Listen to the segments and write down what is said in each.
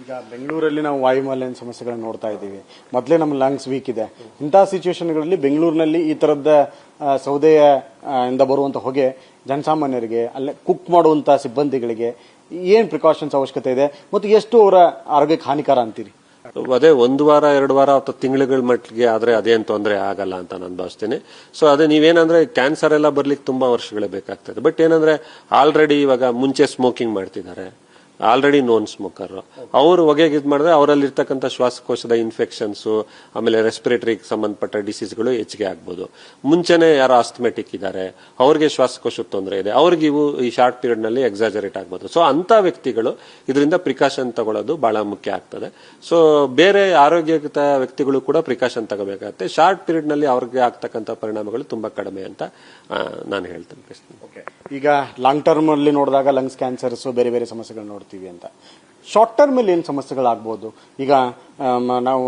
ಈಗ ಬೆಂಗಳೂರಲ್ಲಿ ನಾವು ವಾಯುಮಾಲಿನ್ಯ ಸಮಸ್ಯೆಗಳನ್ನು ನೋಡ್ತಾ ಇದ್ದೀವಿ. ಮೊದಲೇ ನಮ್ಮ ಲಂಗ್ಸ್ ವೀಕ್ ಇದೆ. ಇಂತಹ ಸಿಚುವೇಶನ್ಗಳಲ್ಲಿ ಬೆಂಗಳೂರಿನಲ್ಲಿ ಈ ತರದ ಸೌದೆಯ ಇಂದ ಬರುವಂತ ಹೊಗೆ ಜನಸಾಮಾನ್ಯರಿಗೆ, ಅಲ್ಲೇ ಕುಕ್ ಮಾಡುವಂತಹ ಸಿಬ್ಬಂದಿಗಳಿಗೆ ಏನ್ ಪ್ರಿಕಾಷನ್ಸ್ ಅವಶ್ಯಕತೆ ಇದೆ ಮತ್ತು ಎಷ್ಟು ಅವರ ಆರೋಗ್ಯಕ್ಕೆ ಹಾನಿಕಾರ ಅಂತೀರಿ? ಅದೇ 1 ವಾರ 2 ವಾರ ಅಥವಾ ತಿಂಗಳುಗಳ ಮಟ್ಟಿಗೆ ಆದ್ರೆ ಅದೇನ್ ತೊಂದರೆ ಆಗಲ್ಲ ಅಂತ ನಾನು ಭಾವಿಸ್ತೇನೆ. ಸೊ ಅದೇ ನೀವೇನಂದ್ರೆ ಕ್ಯಾನ್ಸರ್ ಎಲ್ಲ ಬರ್ಲಿಕ್ಕೆ ತುಂಬಾ ವರ್ಷಗಳೇ ಬೇಕಾಗ್ತದೆ. ಬಟ್ ಏನಂದ್ರೆ ಆಲ್ರೆಡಿ ಇವಾಗ ಮುಂಚೆ ಸ್ಮೋಕಿಂಗ್ ಮಾಡ್ತಿದ್ದಾರೆ, ಆಲ್ರೆಡಿ ನೋನ್ ಸ್ಮೋಕರ್, ಅವರು ಹೊಗೆಗೆ ಇದು ಮಾಡಿದ್ರೆ ಅವರಲ್ಲಿ ಇರ್ತಕ್ಕಂಥ ಶ್ವಾಸಕೋಶದ ಇನ್ಫೆಕ್ಷನ್ಸ್, ಆಮೇಲೆ ರೆಸ್ಪಿರೇಟರಿಗೆ ಸಂಬಂಧಪಟ್ಟ ಡಿಸೀಸ್ಗಳು ಹೆಚ್ಚಿಗೆ ಆಗ್ಬೋದು. ಮುಂಚೆನೆ ಯಾರು ಆಸ್ಥಮೆಟಿಕ್ ಇದ್ದಾರೆ, ಅವ್ರಿಗೆ ಶ್ವಾಸಕೋಶದ ತೊಂದರೆ ಇದೆ, ಅವ್ರಿಗೆ ಇವು ಈ ಶಾರ್ಟ್ ಪೀರಿಯಡ್ ನಲ್ಲಿ ಎಕ್ಸಾಜರೇಟ್ ಆಗ್ಬೋದು. ಸೊ ಅಂತ ವ್ಯಕ್ತಿಗಳು ಇದರಿಂದ ಪ್ರಿಕಾಷನ್ ತಗೊಳ್ಳೋದು ಬಹಳ ಮುಖ್ಯ ಆಗ್ತದೆ. ಸೊ ಬೇರೆ ಆರೋಗ್ಯಯುತ ವ್ಯಕ್ತಿಗಳು ಕೂಡ ಪ್ರಿಕಾಷನ್ ತಗೋಬೇಕಾಗುತ್ತೆ. ಶಾರ್ಟ್ ಪೀರಿಯಡ್ ನಲ್ಲಿ ಅವ್ರಿಗೆ ಆಗ್ತಕ್ಕಂಥ ಪರಿಣಾಮಗಳು ತುಂಬಾ ಕಡಿಮೆ ಅಂತ ನಾನು ಹೇಳ್ತೇನೆ. ಈಗ ಲಾಂಗ್ ಟರ್ಮ್ ಅಲ್ಲಿ ನೋಡಿದಾಗ ಲಂಗ್ಸ್ ಕ್ಯಾನ್ಸರ್ಸ್ ಬೇರೆ ಬೇರೆ ಸಮಸ್ಯೆಗಳು ನೋಡ್ತೀವಿ ಅಂತ. ಶಾರ್ಟ್ ಟರ್ಮ್ ಅಲ್ಲಿ ಏನ್ ಸಮಸ್ಯೆಗಳಾಗಬಹುದು? ಈಗ ನಾವು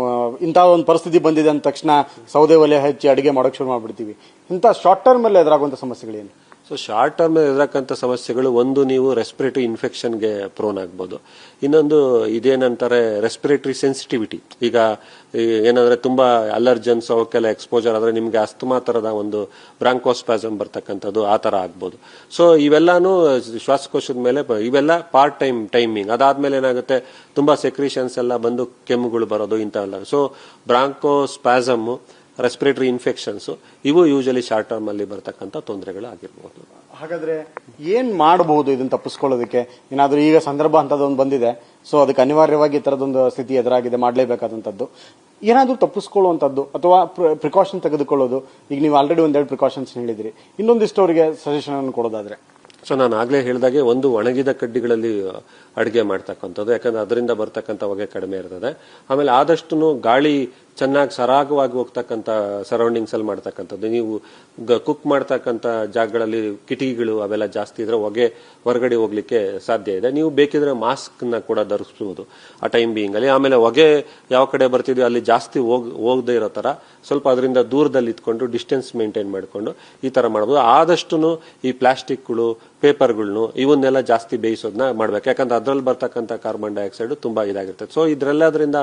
ಇಂತಹ ಒಂದು ಪರಿಸ್ಥಿತಿ ಬಂದಿದೆ ಅಂದ ತಕ್ಷಣ ಸೌದೆ ಒಲೆ ಹಚ್ಚಿ ಅಡಿಗೆ ಮಾಡೋಕೆ ಶುರು ಮಾಡ್ಬಿಡ್ತೀವಿ. ಇಂಥ ಶಾರ್ಟ್ ಟರ್ಮ್ ಅಲ್ಲಿ ಎದುರಾಗುವಂತ ಸಮಸ್ಯೆಗಳೇನು? ಸೊ ಶಾರ್ಟ್ ಟರ್ಮ್ ಎದುರಾಕಂತ ಸಮಸ್ಯೆಗಳು, ಒಂದು ನೀವು ರೆಸ್ಪಿರೇಟರಿ ಇನ್ಫೆಕ್ಷನ್ಗೆ ಪ್ರೋನ್ ಆಗ್ಬೋದು. ಇನ್ನೊಂದು ಇದೇನಂತಾರೆ ರೆಸ್ಪಿರೇಟರಿ ಸೆನ್ಸಿಟಿವಿಟಿ. ಈಗ ಏನಂದ್ರೆ ತುಂಬಾ ಅಲರ್ಜನ್ಸ್ ಅವಕ್ಕೆಲ್ಲ ಎಕ್ಸ್ಪೋಜರ್ ಆದ್ರೆ ನಿಮ್ಗೆ ಅಸ್ತಮಾ ತರದ ಒಂದು ಬ್ರಾಂಕೋಸ್ಪಾಸಮ್ ಬರ್ತಕ್ಕಂಥದ್ದು ಆ ತರ ಆಗ್ಬೋದು. ಸೊ ಇವೆಲ್ಲಾನು ಶ್ವಾಸಕೋಶದ ಮೇಲೆ ಇವೆಲ್ಲ ಪಾರ್ಟ್ ಟೈಮಿಂಗ್. ಅದಾದ್ಮೇಲೆ ಏನಾಗುತ್ತೆ, ತುಂಬಾ ಸೆಕ್ರಿಷನ್ಸ್ ಎಲ್ಲ ಬಂದು ಕೆಮ್ಮುಗಳು ಬರೋದು ಇಂಥವೆಲ್ಲ. ಸೊ ಬ್ರಾಂಕೋಸ್ಪಾಸಮ್, ರೆಸ್ಪಿರೇಟರಿ ಇನ್ಫೆಕ್ಷನ್ಸ್ ಇವು ಯೂಶಲಿ ಶಾರ್ಟ್ ಟರ್ಮ್ ಅಲ್ಲಿ ಬರ್ತಕ್ಕಂಥ ತೊಂದರೆಗಳು ಆಗಿರ್ಬೋದು. ಹಾಗಾದ್ರೆ ಏನ್ ಮಾಡಬಹುದು ಇದನ್ನ ತಪ್ಪಿಸ್ಕೊಳ್ಳೋದಕ್ಕೆ? ಏನಾದ್ರೂ ಈಗ ಸಂದರ್ಭ ಅಂತದೊಂದು ಬಂದಿದೆ, ಸೊ ಅದಕ್ಕೆ ಅನಿವಾರ್ಯವಾಗಿ ಈ ತರದೊಂದು ಸ್ಥಿತಿ ಎದುರಾಗಿದೆ, ಮಾಡಲೇಬೇಕಾದಂತದ್ದು. ಏನಾದ್ರೂ ತಪ್ಪಿಸ್ಕೊಳ್ಳುವಂತದ್ದು ಅಥವಾ ಪ್ರಿಕಾಷನ್ ತೆಗೆದುಕೊಳ್ಳೋದು? ಈಗ ನೀವು ಆಲ್ರೆಡಿ 1-2 ಪ್ರಿಕಾಷನ್ಸ್ ಹೇಳಿದ್ರಿ, ಇನ್ನೊಂದಿಷ್ಟು ಅವರಿಗೆ ಸಜೆಷನ್ ಅನ್ನು ಕೊಡೋದಾದ್ರೆ? ಸೊ ನಾನು ಆಗ್ಲೇ ಹೇಳಿದಾಗೆ, ಒಂದು ಒಣಗಿದ ಕಡ್ಡಿಗಳಲ್ಲಿ ಅಡಿಗೆ ಮಾಡ್ತಕ್ಕಂಥದ್ದು, ಯಾಕಂದ್ರೆ ಅದರಿಂದ ಬರ್ತಕ್ಕಂಥ ಹೊಗೆ ಕಡಿಮೆ ಇರ್ತದೆ. ಆಮೇಲೆ ಆದಷ್ಟು ಗಾಳಿ ಚೆನ್ನಾಗಿ ಸರಾಗವಾಗಿ ಹೋಗ್ತಕ್ಕಂಥ ಸರೌಂಡಿಂಗ್ಸ್ ಅಲ್ಲಿ ಮಾಡ್ತಕ್ಕಂಥದ್ದು. ನೀವು ಕುಕ್ ಮಾಡ್ತಕ್ಕಂಥ ಜಾಗಗಳಲ್ಲಿ ಕಿಟಕಿಗಳು ಅವೆಲ್ಲ ಜಾಸ್ತಿ ಇದ್ರೆ ಹೊಗೆ ಹೊರಗಡೆ ಹೋಗ್ಲಿಕ್ಕೆ ಸಾಧ್ಯ ಇದೆ. ನೀವು ಬೇಕಿದ್ರೆ ಮಾಸ್ಕ್ ನ ಕೂಡ ಧರಿಸಬಹುದು ಆ ಟೈಮ್ ಬೀಯಿಂಗ್ ಅಲ್ಲಿ. ಆಮೇಲೆ ಹೊಗೆ ಯಾವ ಕಡೆ ಬರ್ತಿದ್ಯೋ ಅಲ್ಲಿ ಜಾಸ್ತಿ ಹೋಗದೆ ಇರೋ ತರ ಸ್ವಲ್ಪ ಅದರಿಂದ ದೂರದಲ್ಲಿ ಇದ್ಕೊಂಡು ಡಿಸ್ಟೆನ್ಸ್ ಮೇಂಟೈನ್ ಮಾಡ್ಕೊಂಡು ಈ ತರ ಮಾಡಬಹುದು. ಆದಷ್ಟು ಈ ಪ್ಲಾಸ್ಟಿಕ್ಗಳು, ಪೇಪರ್ಗಳನ್ನು ಇವನ್ನೆಲ್ಲ ಜಾಸ್ತಿ ಬೇಯಿಸೋದನ್ನ ಮಾಡ್ಬೇಕು. ಯಾಕಂದ್ರೆ ಅದ್ರಲ್ಲಿ ಬರ್ತಕ್ಕಂಥ ಕಾರ್ಬನ್ ಡೈಆಕ್ಸೈಡ್ ತುಂಬಾ ಇದಾಗಿರ್ತದೆ. ಸೊ ಇದ್ರೆಲ್ಲದ್ರಿಂದ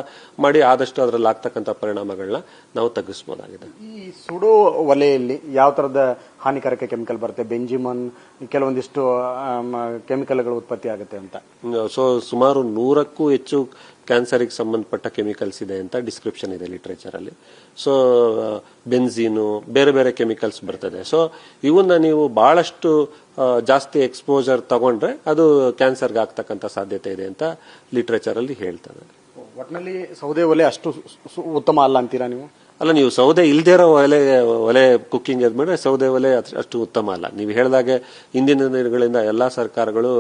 ಮಾಡಿ ಆದಷ್ಟು ಅದ್ರಲ್ಲಿ ಆಗ್ತಕ್ಕಂಥ ಪರಿಣಾಮಗಳನ್ನ ನಾವು ತಗ್ಗಿಸಬಹುದಾಗಿದೆ. ಈ ಸುಡೋ ಒಲೆಯಲ್ಲಿ ಯಾವ ತರದ ಹಾನಿಕಾರಕ ಕೆಮಿಕಲ್ ಬರುತ್ತೆ? ಬೆಂಜಿಮನ್, ಕೆಲವೊಂದಿಷ್ಟು ಕೆಮಿಕಲ್ಗಳು ಉತ್ಪತ್ತಿ ಆಗುತ್ತೆ ಅಂತ. ಸೊ ಸುಮಾರು 100ಕ್ಕೂ ಹೆಚ್ಚು ಕ್ಯಾನ್ಸರ್ಗೆ ಸಂಬಂಧಪಟ್ಟ ಕೆಮಿಕಲ್ಸ್ ಇದೆ ಅಂತ ಡಿಸ್ಕ್ರಿಪ್ಷನ್ ಇದೆ ಲಿಟ್ರೇಚರ್ ಅಲ್ಲಿ. ಸೊ ಬೆನ್ಝೀನು, ಬೇರೆ ಬೇರೆ ಕೆಮಿಕಲ್ಸ್ ಬರ್ತದೆ. ಸೊ ಇವನ್ನ ನೀವು ಬಹಳಷ್ಟು ಜಾಸ್ತಿ ಎಕ್ಸ್ಪೋಜರ್ ತಗೊಂಡ್ರೆ ಅದು ಕ್ಯಾನ್ಸರ್ಗೆ ಆಗ್ತಕ್ಕಂಥ ಸಾಧ್ಯತೆ ಇದೆ ಅಂತ ಲಿಟ್ರೇಚರ್ ಅಲ್ಲಿ ಹೇಳ್ತದೆ. ಒಟ್ಟಿನಲ್ಲಿ ಸೌದೆ ಒಲೆ ಅಷ್ಟು ಉತ್ತಮ ಅಲ್ಲ ಅಂತೀರಾ ನೀವು? ಅಲ್ಲ, ನೀವು ಸೌದೆ ಇಲ್ದೇ ಇರೋ ಒಲೆ ಕುಕ್ಕಿಂಗ್ ಮಾಡಿದ್ರೆ ಸೌದೆ ಒಲೆ ಅಷ್ಟು ಉತ್ತಮ ಅಲ್ಲ. ನೀವು ಹೇಳಿದಾಗೆ ಹಿಂದಿನ ದಿನಗಳಿಂದ ಎಲ್ಲಾ ಸರ್ಕಾರಗಳು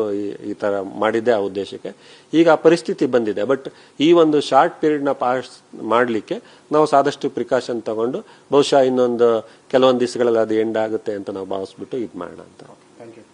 ಈ ತರ ಮಾಡಿದ್ದೆ ಆ ಉದ್ದೇಶಕ್ಕೆ. ಈಗ ಆ ಪರಿಸ್ಥಿತಿ ಬಂದಿದೆ. ಬಟ್ ಈ ಒಂದು ಶಾರ್ಟ್ ಪೀರಿಯಡ್ ನ ಪಾಸ್ ಮಾಡ್ಲಿಕ್ಕೆ ನಾವು ಸಾದಷ್ಟು ಪ್ರಿಕಾಷನ್ ತಗೊಂಡು ಬಹುಶಃ ಇನ್ನೊಂದು ಕೆಲವೊಂದು ದಿವಸಗಳಲ್ಲಿ ಅದು ಎಂಡ್ ಆಗುತ್ತೆ ಅಂತ ನಾವು ಭಾವಿಸ್ಬಿಟ್ಟು ಇದು ಮಾಡೋಣ ಅಂತ. Thank you.